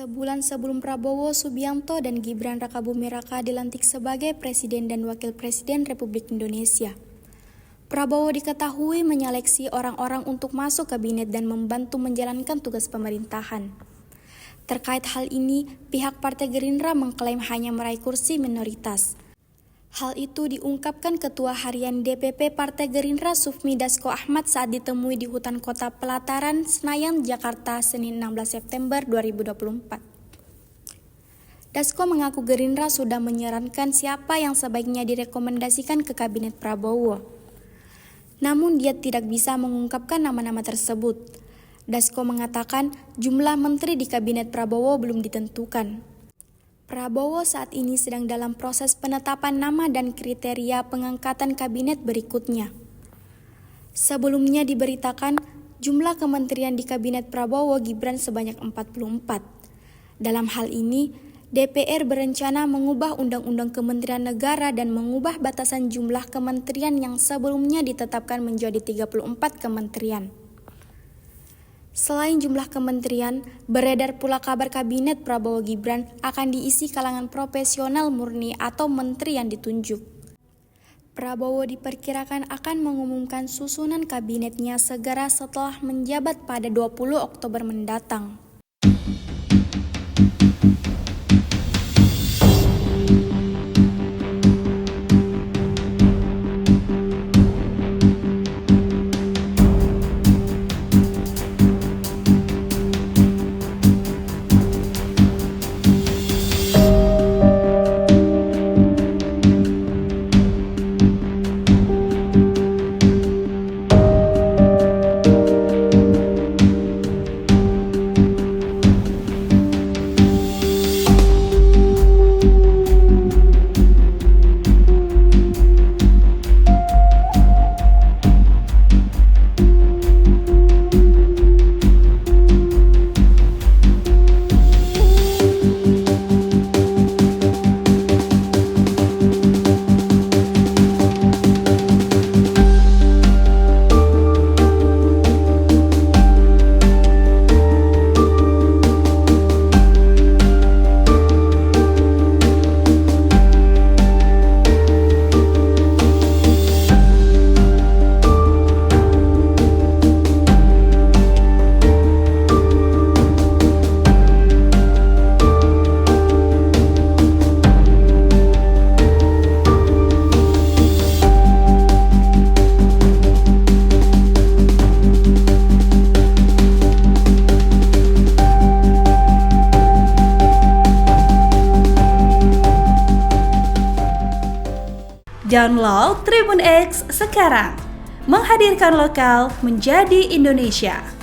Sebulan sebelum Prabowo Subianto dan Gibran Rakabuming Raka dilantik sebagai Presiden dan Wakil Presiden Republik Indonesia, Prabowo diketahui menyeleksi orang-orang untuk masuk kabinet dan membantu menjalankan tugas pemerintahan. Terkait hal ini, pihak Partai Gerindra mengklaim hanya meraih kursi minoritas. Hal itu diungkapkan Ketua Harian DPP Partai Gerindra Sufmi Dasko Ahmad saat ditemui di hutan kota Pelataran, Senayan, Jakarta, Senin 16 September 2024. Dasko mengaku Gerindra sudah menyarankan siapa yang sebaiknya direkomendasikan ke Kabinet Prabowo. Namun dia tidak bisa mengungkapkan nama-nama tersebut. Dasko mengatakan jumlah menteri di Kabinet Prabowo belum ditentukan. Prabowo saat ini sedang dalam proses penetapan nama dan kriteria pengangkatan kabinet berikutnya. Sebelumnya diberitakan jumlah kementerian di Kabinet Prabowo Gibran sebanyak 44. Dalam hal ini, DPR berencana mengubah Undang-Undang Kementerian Negara dan mengubah batasan jumlah kementerian yang sebelumnya ditetapkan menjadi 34 kementerian. Selain jumlah kementerian, beredar pula kabar Kabinet Prabowo Gibran akan diisi kalangan profesional murni atau menteri yang ditunjuk. Prabowo diperkirakan akan mengumumkan susunan kabinetnya segera setelah menjabat pada 20 Oktober mendatang. Download Tribun X sekarang, menghadirkan lokal menjadi Indonesia.